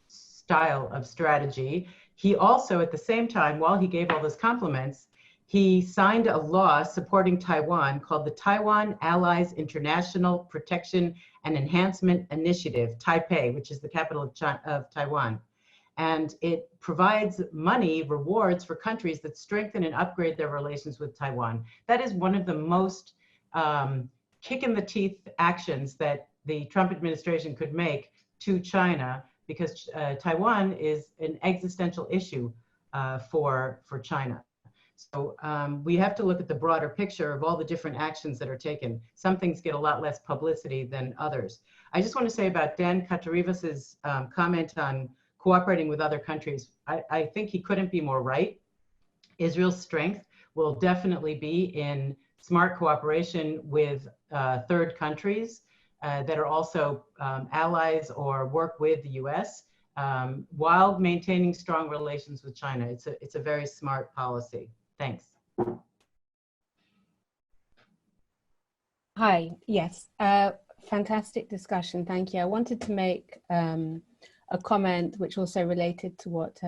style of strategy. He also, at the same time, while he gave all those compliments, he signed a law supporting Taiwan called the Taiwan Allies International Protection and Enhancement Initiative, Taipei, which is the capital of Taiwan. And it provides money, rewards for countries that strengthen and upgrade their relations with Taiwan. That is one of the most kick in the teeth actions that the Trump administration could make to China, because Taiwan is an existential issue for China. So we have to look at the broader picture of all the different actions that are taken. Some things get a lot less publicity than others. I just want to say about Dan Katarivas's comment on cooperating with other countries. I think he couldn't be more right. Israel's strength will definitely be in smart cooperation with third countries that are also allies or work with the US, while maintaining strong relations with China. It's a very smart policy. Thanks. Hi, yes, fantastic discussion, thank you. I wanted to make a comment which also related to what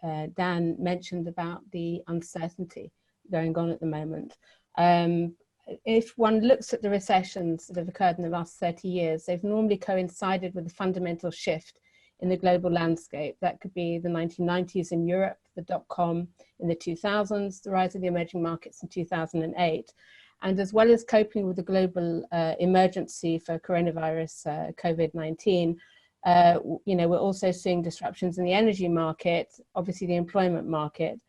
Dan mentioned about the uncertainty going on at the moment. If one looks at the recessions that have occurred in the last 30 years, they've normally coincided with a fundamental shift in the global landscape. That could be the 1990s in Europe, the dot-com in the 2000s, the rise of the emerging markets in 2008. And as well as coping with the global emergency for coronavirus, COVID-19, we're also seeing disruptions in the energy market, obviously the employment market.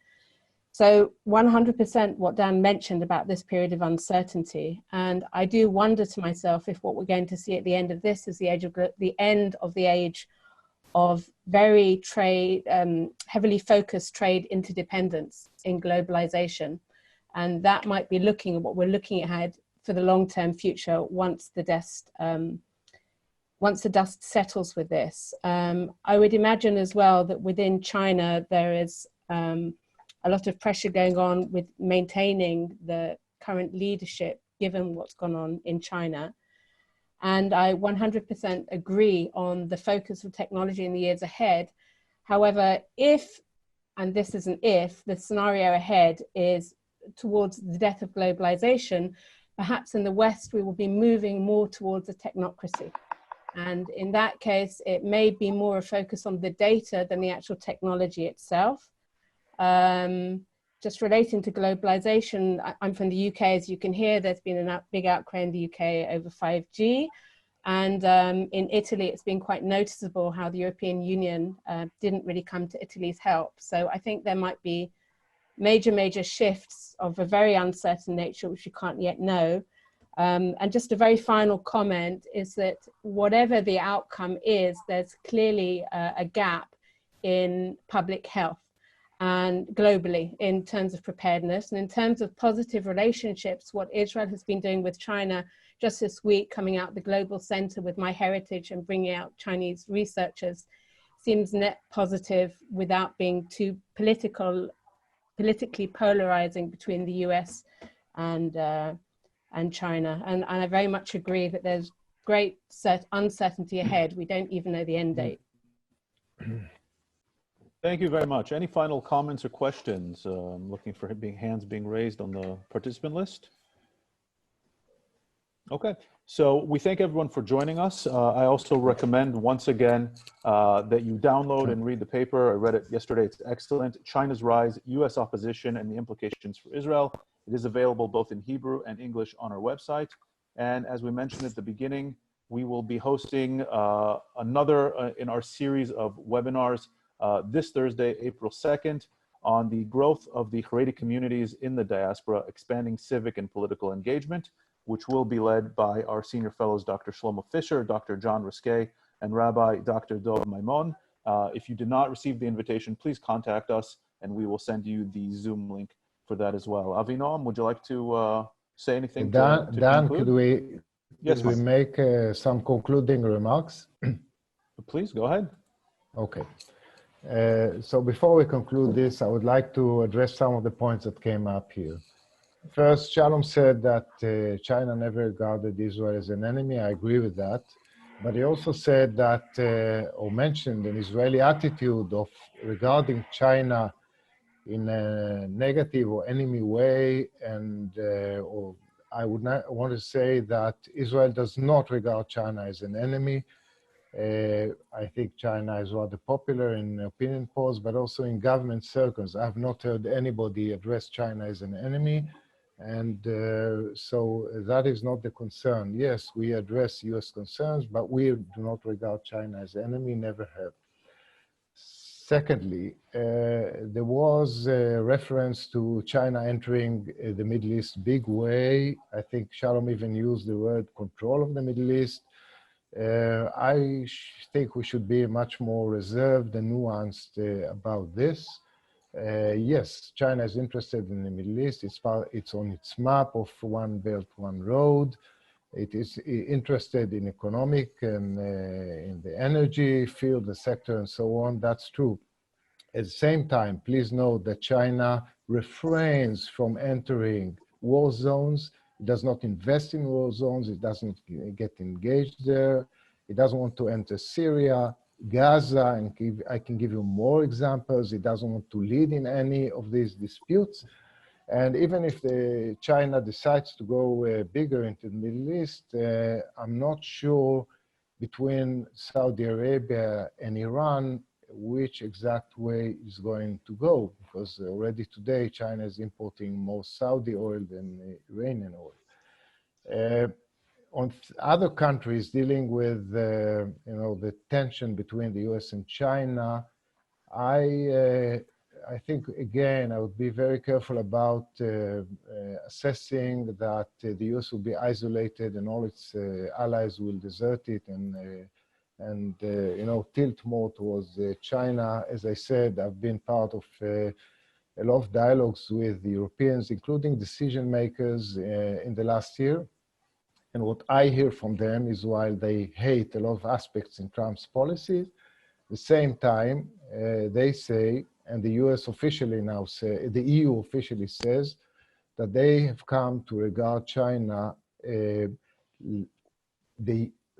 So 100% what Dan mentioned about this period of uncertainty. And I do wonder to myself if what we're going to see at the end of this is the end of the age of very heavily focused trade interdependence in globalization. And that might be looking at what we're looking ahead for the long-term future once the dust settles with this. I would imagine as well that within China, there is a lot of pressure going on with maintaining the current leadership, given what's gone on in China. And I 100% agree on the focus of technology in the years ahead. However, and this is an if, the scenario ahead is towards the death of globalization, perhaps in the West, we will be moving more towards a technocracy. And in that case, it may be more a focus on the data than the actual technology itself. Just relating to globalization, I'm from the UK, as you can hear, there's been a big outcry in the UK over 5G. And in Italy, it's been quite noticeable how the European Union didn't really come to Italy's help. So I think there might be major shifts of a very uncertain nature, which we can't yet know. And just a very final comment is that whatever the outcome is, there's clearly a gap in public health and globally in terms of preparedness. And in terms of positive relationships, what Israel has been doing with China just this week, coming out the Global Center with MyHeritage and bringing out Chinese researchers, seems net positive without being too politically polarizing between the US and China. And I very much agree that there's great uncertainty ahead. We don't even know the end date. Thank you very much. Any final comments or questions? I'm looking for hands being raised on the participant list. Okay, so we thank everyone for joining us. I also recommend once again that you download and read the paper. I read it yesterday, it's excellent. China's Rise, US Opposition and the Implications for Israel. It is available both in Hebrew and English on our website. And as we mentioned at the beginning, we will be hosting another in our series of webinars this Thursday, April 2nd, on the growth of the Haredi communities in the diaspora, expanding civic and political engagement, which will be led by our senior fellows, Dr. Shlomo Fisher, Dr. John Riskay, and Rabbi Dr. Dov Maimon. If you did not receive the invitation, please contact us and we will send you the Zoom link for that as well. Avinoam, would you like to say anything to Dan, conclude? could we make some concluding remarks? Please, go ahead. Okay. So before we conclude this, I would like to address some of the points that came up here. First, Shalom said that China never regarded Israel as an enemy. I agree with that. But he also said that, or mentioned an Israeli attitude of regarding China in a negative or enemy way. And or I would not want to say that Israel does not regard China as an enemy. I think China is rather popular in opinion polls, but also in government circles. I've not heard anybody address China as an enemy. And so that is not the concern. Yes, we address US concerns, but we do not regard China as an enemy, never have. Secondly, there was a reference to China entering the Middle East big way. I think Shalom even used the word control of the Middle East. I think we should be much more reserved and nuanced about this. Yes, China is interested in the Middle East. It's on its map of One Belt, One Road. It is interested in economic and in the energy field, the sector, and so on. That's true. At the same time, please note that China refrains from entering war zones. It does not invest in war zones. It doesn't get engaged there. It doesn't want to enter Syria. Gaza, and I can give you more examples. It doesn't want to lead in any of these disputes. And even if China decides to go bigger into the Middle East, I'm not sure between Saudi Arabia and Iran which exact way is going to go, because already today China is importing more Saudi oil than Iranian oil. On other countries dealing with the tension between the US and China, I think, again, I would be very careful about assessing that the US will be isolated and all its allies will desert it and tilt more towards China. As I said, I've been part of a lot of dialogues with the Europeans, including decision makers in the last year. And what I hear from them is while they hate a lot of aspects in Trump's policies, at the same time, they say, and the US officially now say, the EU officially says that they have come to regard China, they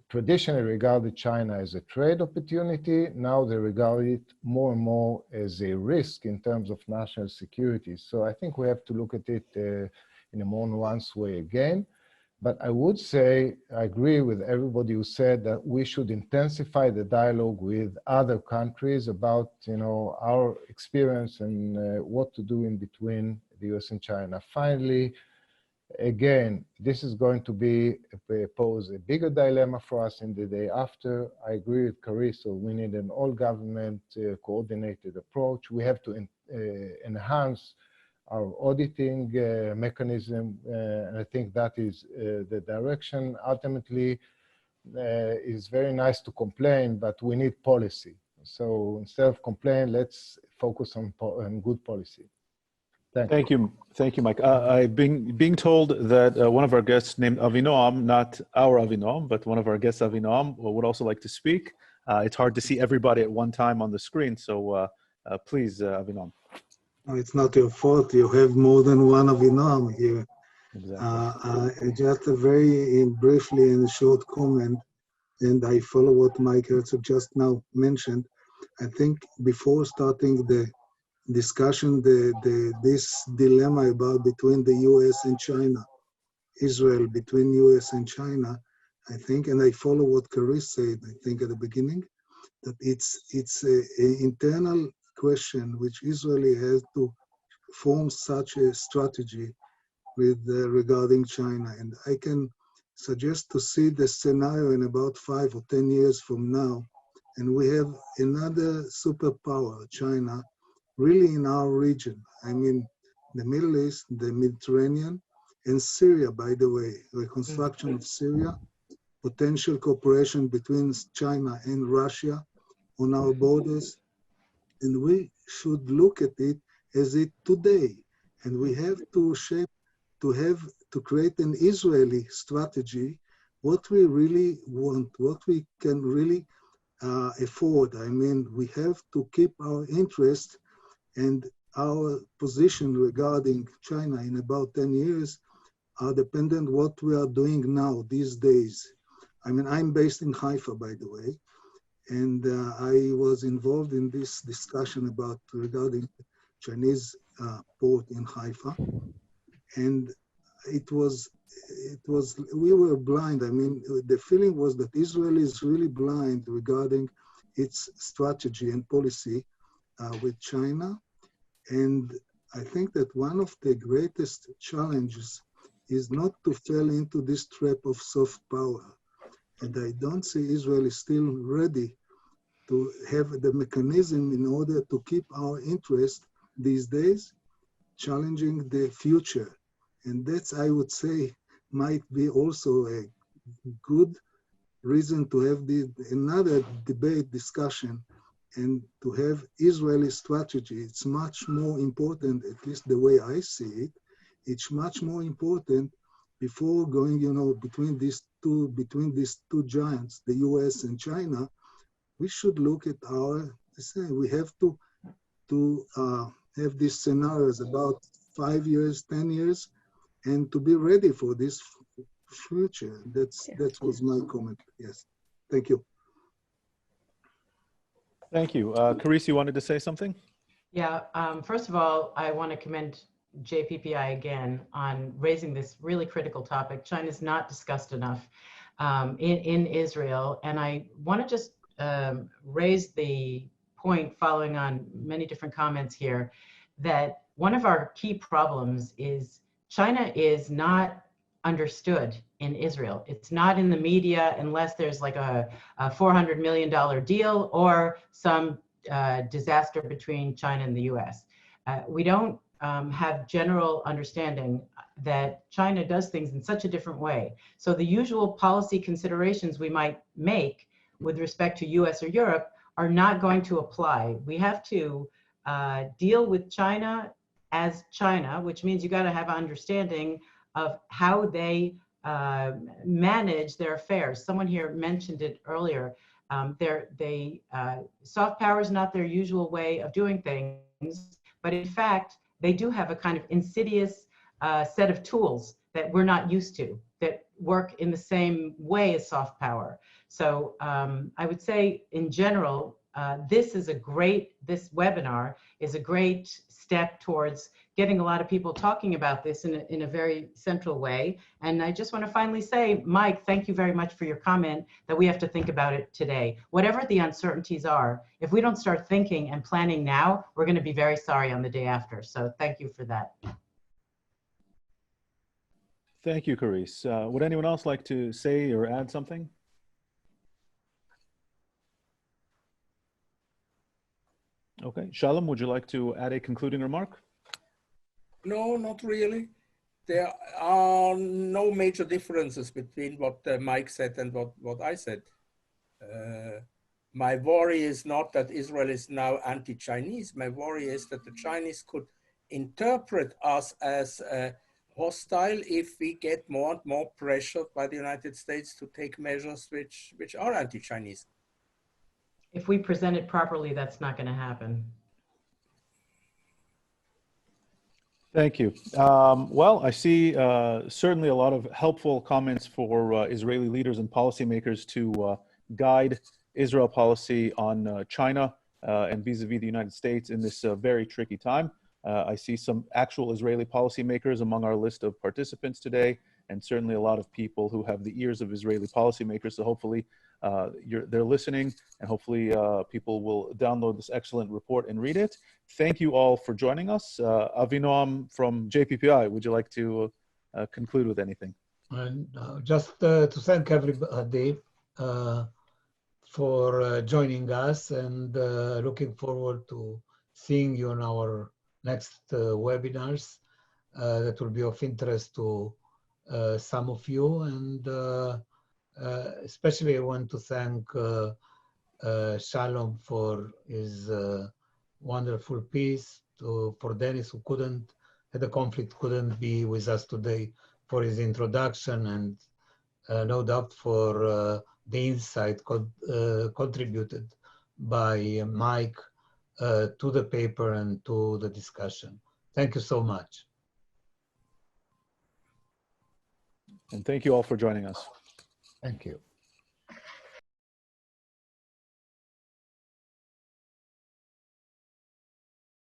traditionally regarded China as a trade opportunity. Now they regard it more and more as a risk in terms of national security. So I think we have to look at it in a more nuanced way again. But I would say, I agree with everybody who said that we should intensify the dialogue with other countries about, our experience and what to do in between the US and China. Finally, again, this is going to pose a bigger dilemma for us in the day after. I agree with Carissa, we need an all-government coordinated approach. We have to enhance our auditing mechanism, and I think that is the direction. Ultimately, it's very nice to complain, but we need policy. So instead of complain, let's focus on good policy. Thank you, Mike. I've been being told that one of our guests named Avinoam, not our Avinoam, but one of our guests, Avinoam, would also like to speak. It's hard to see everybody at one time on the screen, so please, Avinoam. No, it's not your fault. You have more than one Avinoam here. Exactly. Just a very briefly and short comment, and I follow what Mike Herzog just now mentioned. I think before starting the discussion, this dilemma about between the US and China, Israel, between US and China, I think, and I follow what Carissa said, I think at the beginning, that it's an internal question which Israel has to form such a strategy with regarding China. And I can suggest to see the scenario in about 5 or 10 years from now, and we have another superpower, China, really in our region. I mean, the Middle East, the Mediterranean, and Syria, by the way, reconstruction of Syria, potential cooperation between China and Russia on our borders. And we should look at it as it today. And we have to create an Israeli strategy, what we really want, what we can really afford. I mean, we have to keep our interest and our position regarding China in about 10 years are dependent what we are doing now, these days. I mean, I'm based in Haifa, by the way, and I was involved in this discussion about regarding Chinese port in Haifa. And we were blind. I mean, the feeling was that Israel is really blind regarding its strategy and policy with China. And I think that one of the greatest challenges is not to fall into this trap of soft power. And I don't see Israel is still ready to have the mechanism in order to keep our interest these days, challenging the future. And that's, I would say, might be also a good reason to have another debate, discussion, and to have Israeli strategy. It's much more important, at least the way I see it, it's much more important before going, between these two giants, the US and China. We should look at we have to have these scenarios about 5 years, 10 years, and to be ready for this future. That was my comment. Yes, thank you. Thank you. Carice, you wanted to say something? Yeah, first of all, I want to commend JPPI again on raising this really critical topic. China's not discussed enough in Israel. And I want to just raise the point, following on many different comments here, that one of our key problems is China is not understood in Israel. It's not in the media unless there's like a $400 million deal or some disaster between China and the US. We don't have general understanding that China does things in such a different way. So the usual policy considerations we might make with respect to US or Europe are not going to apply. We have to deal with China as China, which means you got to have an understanding of how they manage their affairs. Someone here mentioned it earlier. Soft power is not their usual way of doing things, but in fact, they do have a kind of insidious set of tools that we're not used to, that work in the same way as soft power. So I would say in general, this webinar is a great step towards getting a lot of people talking about this in a very central way. And I just want to finally say, Mike, thank you very much for your comment that we have to think about it today. Whatever the uncertainties are, if we don't start thinking and planning now, we're going to be very sorry on the day after. So thank you for that. Thank you, Carice. Would anyone else like to say or add something? Okay, Shalom, would you like to add a concluding remark? No, not really. There are no major differences between what Mike said and what I said. My worry is not that Israel is now anti-Chinese. My worry is that the Chinese could interpret us as hostile if we get more and more pressured by the United States to take measures which are anti-Chinese. If we present it properly, that's not going to happen. Thank you. Well, I see certainly a lot of helpful comments for Israeli leaders and policymakers to guide Israel policy on China and vis-a-vis the United States in this very tricky time. I see some actual Israeli policymakers among our list of participants today, and certainly a lot of people who have the ears of Israeli policymakers. So hopefully they're listening, and hopefully people will download this excellent report and read it. Thank you all for joining us. Avinoam from JPPI, would you like to conclude with anything? And just to thank everybody for joining us, and looking forward to seeing you on our next webinars that will be of interest to some of you. And especially I want to thank Shalom for his wonderful piece, for Dennis, who had a conflict, couldn't be with us today, for his introduction, and no doubt for the insight contributed by Mike to the paper and to the discussion. Thank you so much. And thank you all for joining us. Thank you.